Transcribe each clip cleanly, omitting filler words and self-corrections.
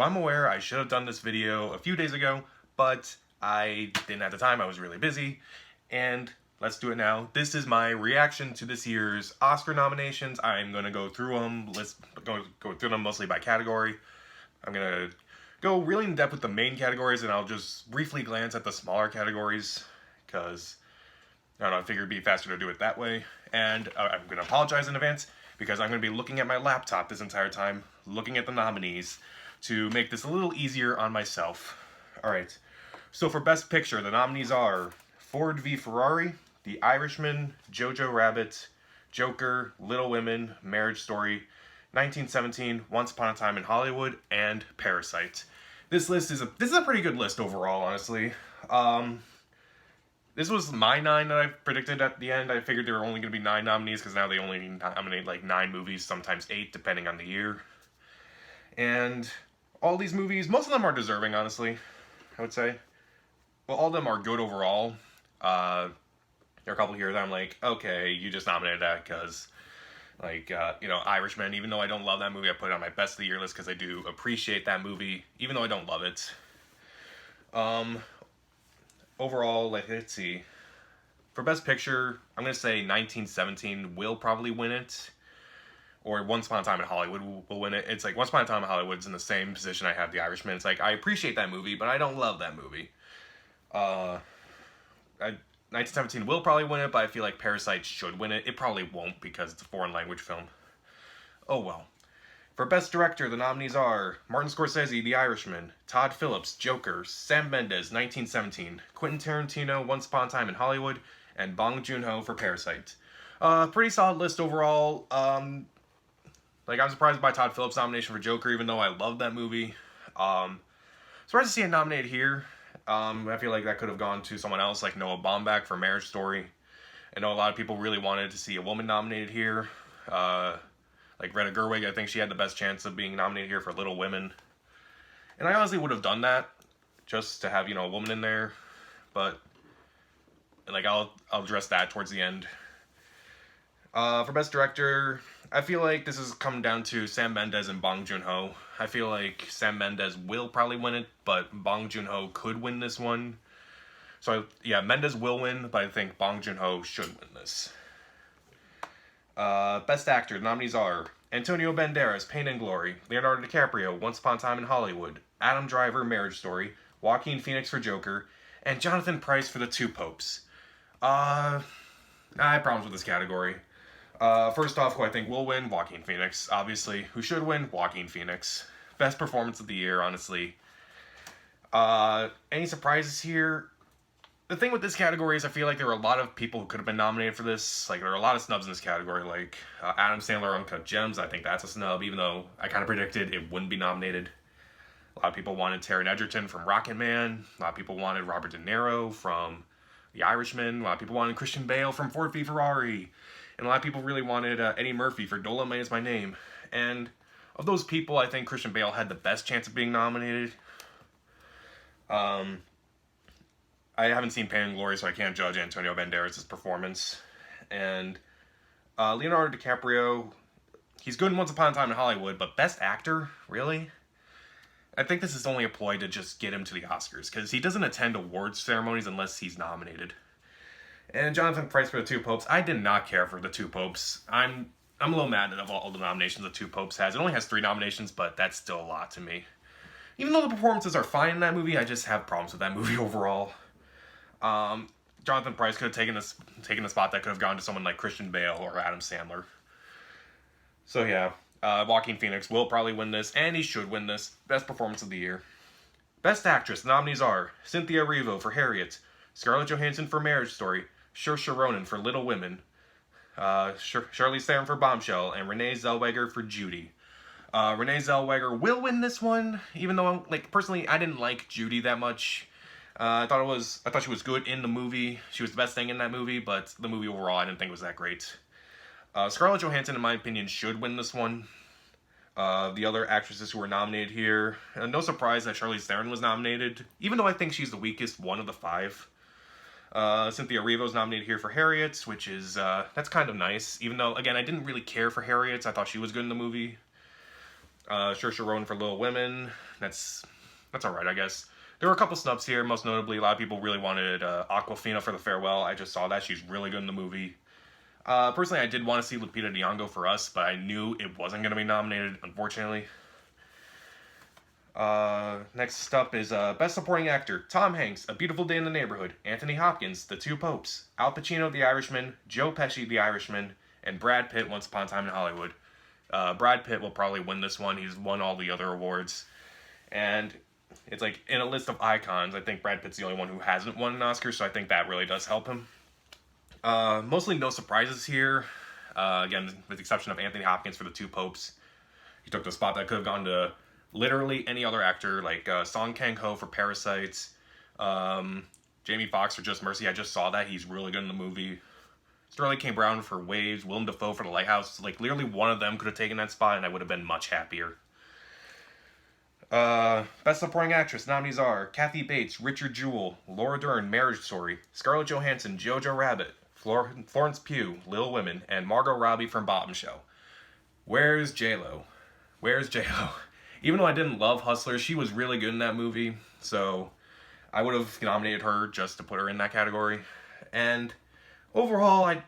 I'm aware I should have done this video a few days ago, but I didn't have the time. I was really busy, and let's do it now. This is my reaction to this year's Oscar nominations. I'm going to go through them. Let's go through them mostly by category. I'm going to go really in depth with the main categories, and I'll just briefly glance at the smaller categories, because I don't know, I figured it'd be faster to do it that way. And I'm going to apologize in advance, because I'm going to be looking at my laptop this entire time, looking at the nominees, to make this a little easier on myself. Alright, so for Best Picture, the nominees are Ford v Ferrari, The Irishman, Jojo Rabbit, Joker, Little Women, Marriage Story, 1917, Once Upon a Time in Hollywood, and Parasite. This list is a pretty good list overall, honestly. This was my 9 that I predicted at the end. I figured there were only going to be 9 nominees, because now they only nominate like 9 movies, sometimes 8, depending on the year. And all these movies, most of them are deserving, honestly, I would say. Well, all of them are good overall. There are a couple here that I'm like, okay, you just nominated that because, like, Irishman, even though I don't love that movie, I put it on my best of the year list because I do appreciate that movie, even though I don't love it. Overall, like, let's see. For Best Picture, I'm going to say 1917 will probably win it. Or Once Upon a Time in Hollywood will win it. It's like Once Upon a Time in Hollywood's in the same position I have The Irishman. It's like, I appreciate that movie, but I don't love that movie. 1917 will probably win it, but I feel like Parasite should win it. It probably won't because it's a foreign language film. Oh well. For Best Director, the nominees are Martin Scorsese, The Irishman, Todd Phillips, Joker, Sam Mendes, 1917, Quentin Tarantino, Once Upon a Time in Hollywood, and Bong Joon-ho for Parasite. Pretty solid list overall. Like, I'm surprised by Todd Phillips' nomination for Joker, even though I love that movie. Surprised to see it nominated here. I feel like that could have gone to someone else, like Noah Baumbach for Marriage Story. I know a lot of people really wanted to see a woman nominated here. Like Greta Gerwig, I think she had the best chance of being nominated here for Little Women. And I honestly would have done that, just to have, a woman in there. But, like, I'll address that towards the end. For Best Director, I feel like this is coming down to Sam Mendes and Bong Joon-ho. I feel like Sam Mendes will probably win it, but Bong Joon-ho could win this one. So, yeah, Mendes will win, but I think Bong Joon-ho should win this. Best Actor, the nominees are Antonio Banderas, Pain and Glory, Leonardo DiCaprio, Once Upon a Time in Hollywood, Adam Driver, Marriage Story, Joaquin Phoenix for Joker, and Jonathan Pryce for The Two Popes. I have problems with this category. First off, who I think will win, Joaquin Phoenix, obviously. Who should win? Joaquin Phoenix. Best performance of the year, honestly. Any surprises here? The thing with this category is I feel like there were a lot of people who could have been nominated for this. Like, there are a lot of snubs in this category, like Adam Sandler, Uncut Gems. I think that's a snub, even though I kind of predicted it wouldn't be nominated. A lot of people wanted Taron Egerton from Rocketman. A lot of people wanted Robert De Niro from The Irishman. A lot of people wanted Christian Bale from Ford v Ferrari. And a lot of people really wanted Eddie Murphy for Dolomite Is My Name. And of those people, I think Christian Bale had the best chance of being nominated. I haven't seen Pain and Glory, so I can't judge Antonio Banderas' performance. And Leonardo DiCaprio, he's good in Once Upon a Time in Hollywood, but Best Actor? Really? I think this is only a ploy to just get him to the Oscars, because he doesn't attend awards ceremonies unless he's nominated. And Jonathan Pryce for The Two Popes, I did not care for The Two Popes. I'm a little mad at all the nominations The Two Popes has. It only has 3 nominations, but that's still a lot to me. Even though the performances are fine in that movie, I just have problems with that movie overall. Jonathan Pryce could have taken a spot that could have gone to someone like Christian Bale or Adam Sandler. So yeah, Joaquin Phoenix will probably win this, and he should win this. Best performance of the year. Best Actress, the nominees are Cynthia Erivo for Harriet, Scarlett Johansson for Marriage Story, Saoirse Ronan for Little Women, Charlize Theron for Bombshell, and Renee Zellweger for Judy. Renee Zellweger will win this one, even though, personally, I didn't like Judy that much. I thought she was good in the movie. She was the best thing in that movie, but the movie overall I didn't think was that great. Scarlett Johansson, in my opinion, should win this one. The other actresses who were nominated here, no surprise that Charlize Theron was nominated, even though I think she's the weakest one of the 5. Cynthia Erivo's nominated here for Harriet, which is, that's kind of nice, even though, again, I didn't really care for Harriet. I thought she was good in the movie. Saoirse Ronan for Little Women. That's alright, I guess. There were a couple snubs here, most notably, a lot of people really wanted Aquafina for The Farewell. I just saw that. She's really good in the movie. Personally, I did want to see Lupita Nyong'o for Us, but I knew it wasn't going to be nominated, unfortunately. Next up is Best Supporting Actor. Tom Hanks, A Beautiful Day in the Neighborhood. Anthony Hopkins, The Two Popes. Al Pacino, The Irishman. Joe Pesci, The Irishman. And Brad Pitt, Once Upon a Time in Hollywood. Brad Pitt will probably win this one. He's won all the other awards. And it's like, in a list of icons, I think Brad Pitt's the only one who hasn't won an Oscar, so I think that really does help him. Mostly no surprises here. Again, with the exception of Anthony Hopkins for The Two Popes. He took the spot that could have gone to literally any other actor, like Song Kang-ho for Parasites, Jamie Foxx for Just Mercy. I just saw that. He's really good in the movie. Sterling K. Brown for Waves, Willem Dafoe for The Lighthouse. Like, literally one of them could have taken that spot, and I would have been much happier. Best Supporting Actress nominees are Kathy Bates, Richard Jewell, Laura Dern, Marriage Story, Scarlett Johansson, Jojo Rabbit, Florence Pugh, Little Women, and Margot Robbie from Bottom Show. Where's J-Lo? Where's J-Lo? Even though I didn't love Hustler, she was really good in that movie, so I would have nominated her just to put her in that category. And overall, I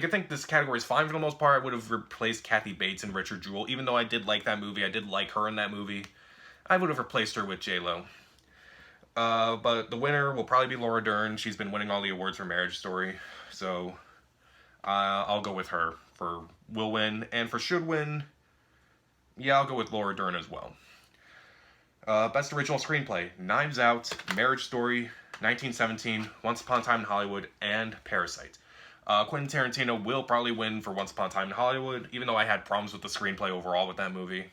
think this category is fine for the most part. I would have replaced Kathy Bates and Richard Jewell. Even though I did like that movie, I did like her in that movie, I would have replaced her with J-Lo. But the winner will probably be Laura Dern. She's been winning all the awards for Marriage Story, so I'll go with her for will win. And for should win, yeah, I'll go with Laura Dern as well. Best Original Screenplay, Knives Out, Marriage Story, 1917, Once Upon a Time in Hollywood, and Parasite. Quentin Tarantino will probably win for Once Upon a Time in Hollywood, even though I had problems with the screenplay overall with that movie.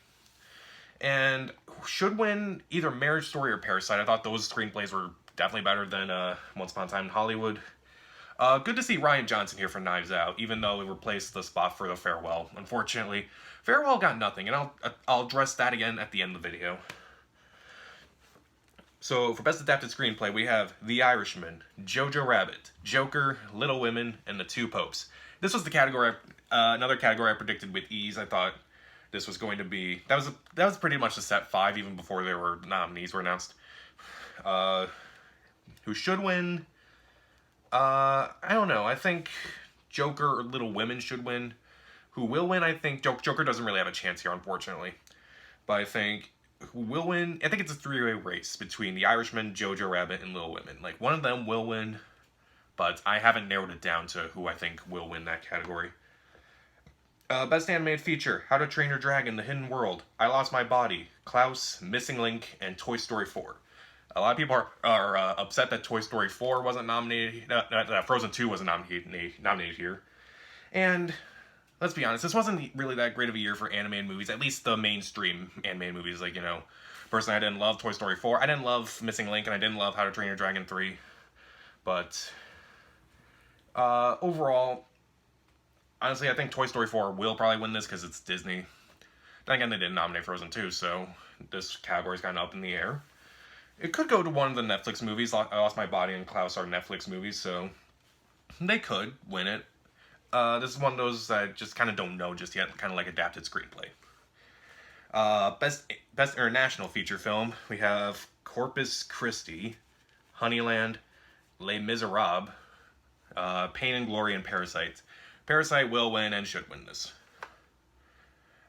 And should win either Marriage Story or Parasite. I thought those screenplays were definitely better than Once Upon a Time in Hollywood. Good to see Rian Johnson here for Knives Out, even though it replaced the spot for The Farewell. Unfortunately, Farewell got nothing, and I'll address that again at the end of the video. So, for Best Adapted Screenplay, we have The Irishman, Jojo Rabbit, Joker, Little Women, and The Two Popes. This was the category, another category I predicted with ease. I thought this was going to be, that was pretty much the set 5 even before nominees were announced. Who should win? I don't know. I think Joker or Little Women should win. Who will win? I think Joker doesn't really have a chance here, unfortunately. But I think who will win? I think it's a 3-way race between The Irishman, Jojo Rabbit, and Little Women. Like, one of them will win, but I haven't narrowed it down to who I think will win that category. Best Animated Feature, How to Train Your Dragon, The Hidden World, I Lost My Body, Klaus, Missing Link, and Toy Story 4. A lot of people are upset that Toy Story 4 wasn't nominated, Frozen 2 wasn't nominated here. And let's be honest, this wasn't really that great of a year for animated movies, at least the mainstream animated movies. Like, you know, personally, I didn't love Toy Story 4, I didn't love Missing Link, and I didn't love How to Train Your Dragon 3. But overall, honestly, I think Toy Story 4 will probably win this because it's Disney. Then again, they didn't nominate Frozen 2, so this category's kind of up in the air. It could go to one of the Netflix movies. I Lost My Body and Klaus are Netflix movies, so they could win it. This is one of those I just kind of don't know just yet, kind of like adapted screenplay. Best International Feature Film, we have Corpus Christi, Honeyland, Les Miserables, Pain and Glory, and Parasite. Parasite will win and should win this.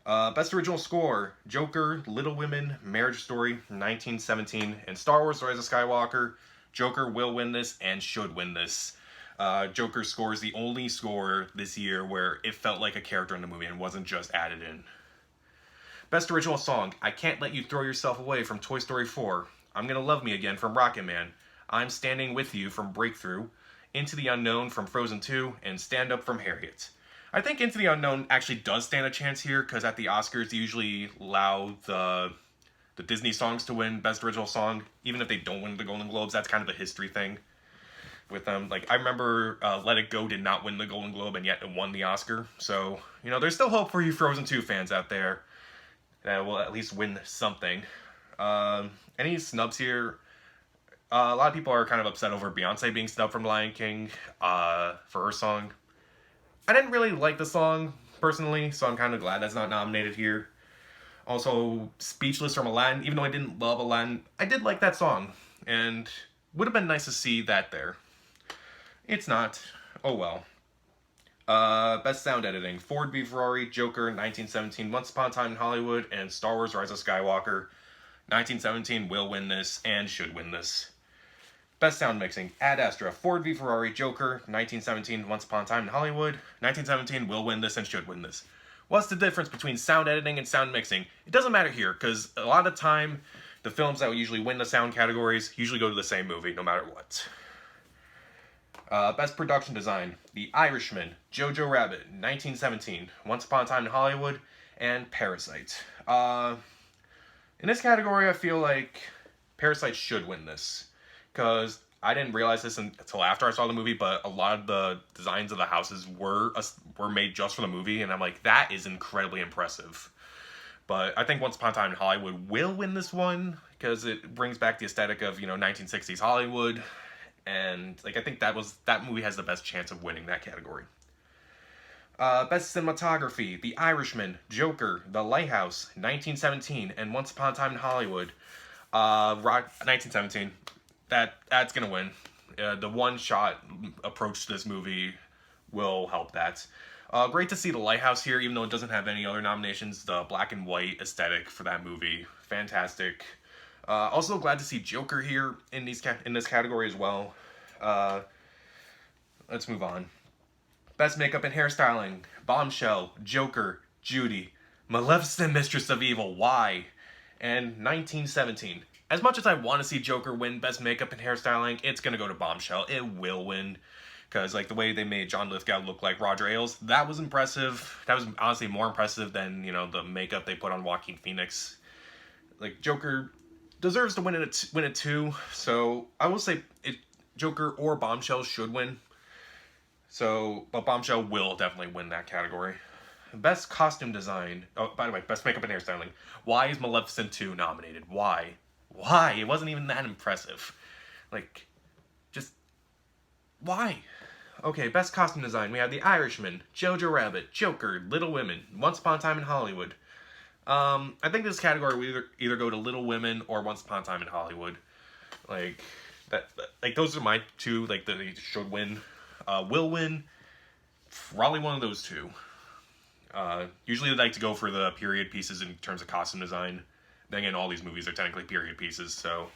Best Original Score, Joker, Little Women, Marriage Story, 1917, and Star Wars: Rise of Skywalker. Joker will win this and should win this. Joker's score is the only score this year where it felt like a character in the movie and wasn't just added in. Best Original Song, I Can't Let You Throw Yourself Away from Toy Story 4. I'm Gonna Love Me Again from Rocket Man. I'm Standing With You from Breakthrough. Into the Unknown from Frozen 2, and Stand Up from Harriet. I think Into the Unknown actually does stand a chance here, because at the Oscars, they usually allow the Disney songs to win Best Original Song, even if they don't win the Golden Globes. That's kind of a history thing with them. Like, I remember Let It Go did not win the Golden Globe, and yet it won the Oscar. So, you know, there's still hope for you Frozen 2 fans out there that will at least win something. Any snubs here? A lot of people are kind of upset over Beyonce being snubbed from Lion King for her song. I didn't really like the song, personally, so I'm kind of glad that's not nominated here. Also, Speechless from Aladdin. Even though I didn't love Aladdin, I did like that song. And would have been nice to see that there. It's not. Oh well. Best sound editing: Ford v Ferrari, Joker, 1917, Once Upon a Time in Hollywood, and Star Wars: Rise of Skywalker. 1917 will win this and should win this. Best sound mixing: Ad Astra, Ford v Ferrari, Joker, 1917, Once Upon a Time in Hollywood. 1917 will win this and should win this. What's the difference between sound editing and sound mixing? It doesn't matter here, because a lot of the time, the films that will usually win the sound categories usually go to the same movie, no matter what. Best production design: The Irishman, Jojo Rabbit, 1917, Once Upon a Time in Hollywood, and Parasite. In this category, I feel like Parasite should win this, because I didn't realize this until after I saw the movie, but a lot of the designs of the houses were made just for the movie, and I'm like, that is incredibly impressive. But I think Once Upon a Time in Hollywood will win this one, because it brings back the aesthetic of, 1960s Hollywood, and I think that movie has the best chance of winning that category. Best cinematography: The Irishman, Joker, The Lighthouse, 1917, and Once Upon a Time in Hollywood. 1917. That's gonna win. The one-shot approach to this movie will help that. Great to see The Lighthouse here, even though it doesn't have any other nominations. The black and white aesthetic for that movie, fantastic. Also glad to see Joker here in this category as well. Let's move on. Best makeup and hairstyling: Bombshell, Joker, Judy, Maleficent, Mistress of Evil, Why, and 1917. As much as I want to see Joker win Best Makeup and Hairstyling, it's going to go to Bombshell. It will win. Because, the way they made John Lithgow look like Roger Ailes, that was impressive. That was honestly more impressive than, the makeup they put on Joaquin Phoenix. Joker deserves to win it too. So, I will say Joker or Bombshell should win. But Bombshell will definitely win that category. Best costume design. Oh, by the way, best makeup and hairstyling. Why is Maleficent 2 nominated? Why? Why? It wasn't even that impressive. Just why? Okay, best costume design. We have The Irishman, Jojo Rabbit, Joker, Little Women, Once Upon a Time in Hollywood. I think this category will either go to Little Women or Once Upon a Time in Hollywood. Those are my two. That they should win. Will win. Probably one of those two. Usually they like to go for the period pieces in terms of costume design. Then again, all these movies are technically period pieces, so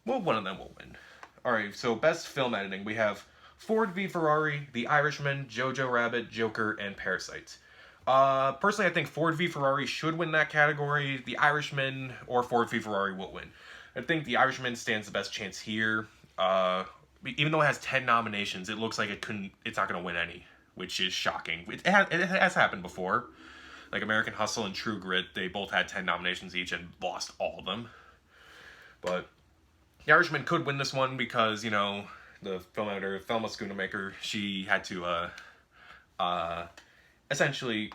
one of them will win. Alright, so best film editing. We have Ford v Ferrari, The Irishman, Jojo Rabbit, Joker, and Parasite. Personally, I think Ford v Ferrari should win that category. The Irishman or Ford v Ferrari will win. I think The Irishman stands the best chance here. Even though it has 10 nominations, it looks like it's not going to win any, which is shocking. It has happened before. American Hustle and True Grit, they both had 10 nominations each and lost all of them. But The Irishman could win this one because, the film editor, Thelma Schoonamaker, she had to essentially,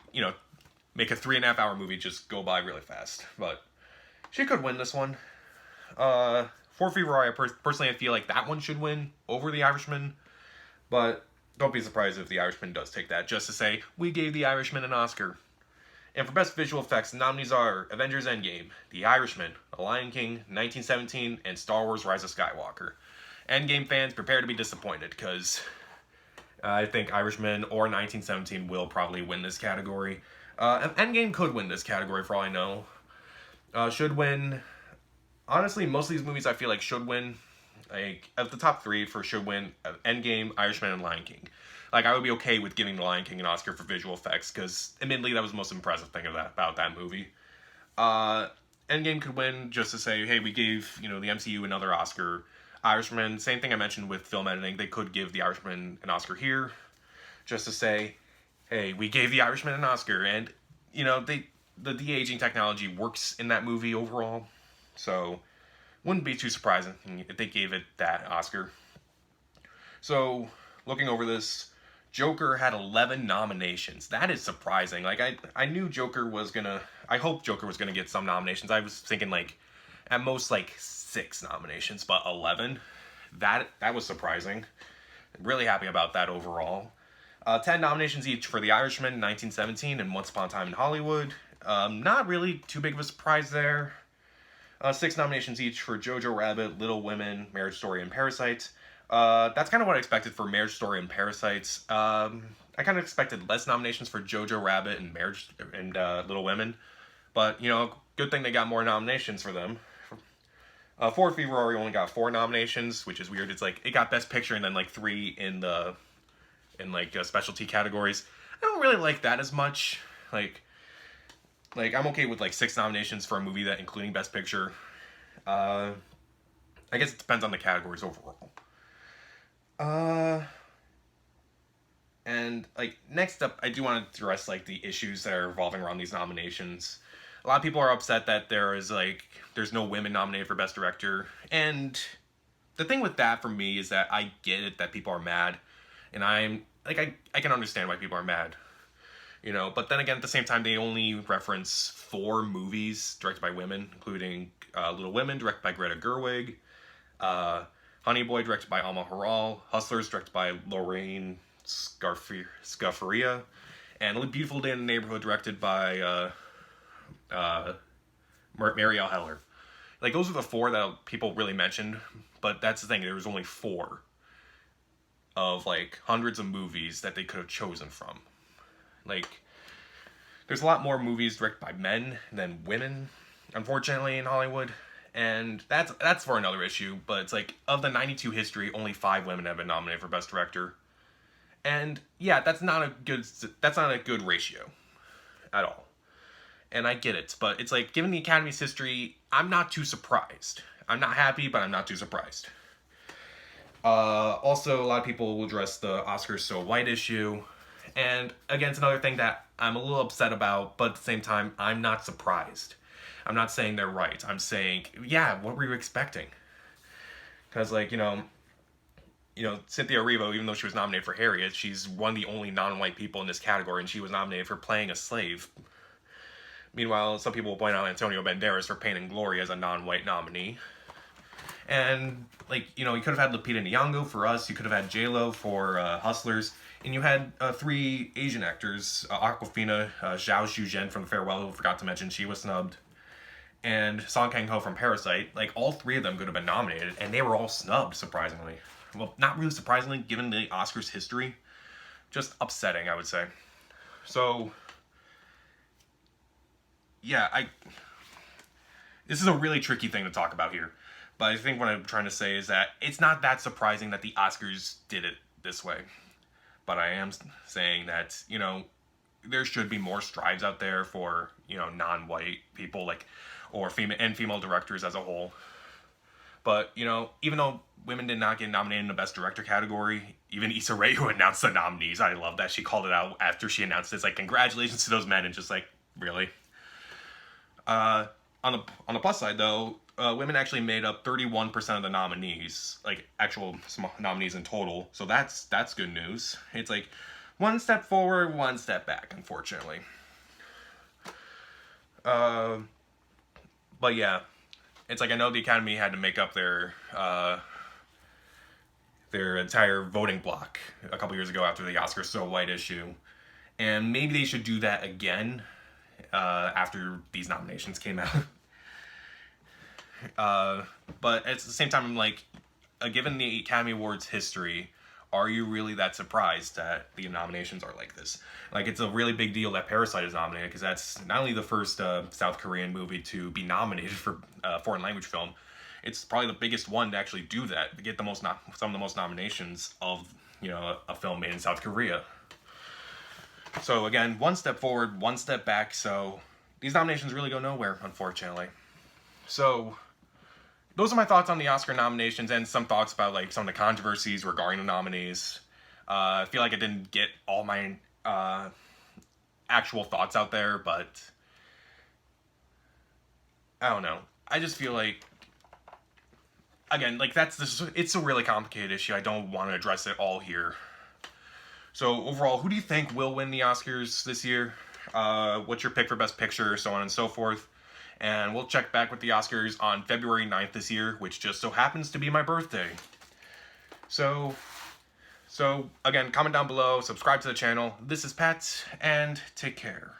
make a 3.5-hour movie just go by really fast. But she could win this one. Ford v Ferrari, personally, I feel like that one should win over The Irishman. But don't be surprised if The Irishman does take that, just to say, we gave The Irishman an Oscar. And for Best Visual Effects, the nominees are Avengers Endgame, The Irishman, The Lion King, 1917, and Star Wars: Rise of Skywalker. Endgame fans, prepare to be disappointed, because I think Irishman or 1917 will probably win this category. Endgame could win this category, for all I know. Should win. Honestly, most of these movies I feel like should win. Of the top three for should win, Endgame, Irishman, and Lion King. I would be okay with giving The Lion King an Oscar for visual effects, because admittedly that was the most impressive thing about that movie. Endgame could win just to say, hey, we gave, the MCU another Oscar. Irishman, same thing I mentioned with film editing, they could give The Irishman an Oscar here, just to say, hey, we gave The Irishman an Oscar, and, the de-aging technology works in that movie overall, so wouldn't be too surprising if they gave it that Oscar. So, looking over this, Joker had 11 nominations. That is surprising. I knew Joker was gonna... I hoped Joker was gonna get some nominations. I was thinking, at most, 6 nominations, but 11? That was surprising. I'm really happy about that overall. 10 nominations each for The Irishman, 1917, and Once Upon a Time in Hollywood. Not really too big of a surprise there. 6 nominations each for Jojo Rabbit, Little Women, Marriage Story, and Parasite. That's kind of what I expected for Marriage Story and Parasites. I kind of expected less nominations for Jojo Rabbit and Marriage and Little Women, but good thing they got more nominations for them. Ford v. Ferrari only got 4 nominations, which is weird. It's like it got Best Picture and then like 3 in specialty categories. I don't really like that as much. Like I'm okay with like 6 nominations for a movie that including Best Picture. I guess it depends on the categories overall. And like next up, I do want to address like the issues that are revolving around these nominations. A lot of people are upset that there's no women nominated for Best Director, and the thing with that for me is that I get it that people are mad, and I'm like I can understand why people are mad, But then again, at the same time, they only reference 4 movies directed by women, including Little Women, directed by Greta Gerwig, Honey Boy, directed by Alma Harral, Hustlers, directed by Lorraine Scafaria, and A Beautiful Day in the Neighborhood, directed by Marielle Heller. Like, those are the 4 that people really mentioned, but that's the thing, there was only 4 of, like, hundreds of movies that they could have chosen from. Like, there's a lot more movies directed by men than women, unfortunately, in Hollywood. And that's for another issue, but it's like, of the 92 history, only 5 women have been nominated for Best Director. And yeah, that's not a good ratio at all. And I get it, but it's like, given the Academy's history, I'm not too surprised. I'm not happy, but I'm not too surprised. Also, a lot of people will address the Oscars So White issue. And again, it's another thing that I'm a little upset about, but at the same time, I'm not surprised. I'm not saying they're right. I'm saying, yeah, what were you expecting? Because, like, Cynthia Erivo, even though she was nominated for Harriet, she's one of the only non-white people in this category, and she was nominated for playing a slave. Meanwhile, some people will point out Antonio Banderas for Pain and Glory as a non-white nominee. And, like, you could have had Lupita Nyong'o for Us, you could have had J-Lo for Hustlers, and you had 3 Asian actors, Awkwafina, Zhao Zhuzhen from Farewell, who forgot to mention she was snubbed, and Song Kang-ho from Parasite. Like, all 3 of them could have been nominated, and they were all snubbed, surprisingly. Well, not really surprisingly, given the Oscars history. Just upsetting, I would say. So, yeah, this is a really tricky thing to talk about here. But I think what I'm trying to say is that it's not that surprising that the Oscars did it this way. But I am saying that, there should be more strides out there for, non-white people, or female directors as a whole. But, even though women did not get nominated in the Best Director category, even Issa Rae, who announced the nominees, I love that she called it out after she announced it. It's like, congratulations to those men, and just like, really? On the plus side, though, women actually made up 31% of the nominees, like actual nominees in total. So that's good news. It's like one step forward, one step back, unfortunately. But yeah, it's like, I know the Academy had to make up their entire voting block a couple years ago after the Oscars So White issue, and maybe they should do that again after these nominations came out. But at the same time, I'm like, given the Academy Awards history, are you really that surprised that the nominations are like this? Like, it's a really big deal that Parasite is nominated, because that's not only the first South Korean movie to be nominated for foreign language film, it's probably the biggest one to actually do that, to get some of the most nominations of, a film made in South Korea. So again, one step forward, one step back, so these nominations really go nowhere, unfortunately. So those are my thoughts on the Oscar nominations, and some thoughts about like some of the controversies regarding the nominees. I feel like I didn't get all my actual thoughts out there, but I don't know. I just feel like, again, like it's a really complicated issue. I don't want to address it all here. So overall, who do you think will win the Oscars this year? What's your pick for Best Picture, so on and so forth? And we'll check back with the Oscars on February 9th this year, which just so happens to be my birthday. So again, comment down below, subscribe to the channel. This is Pat, and take care.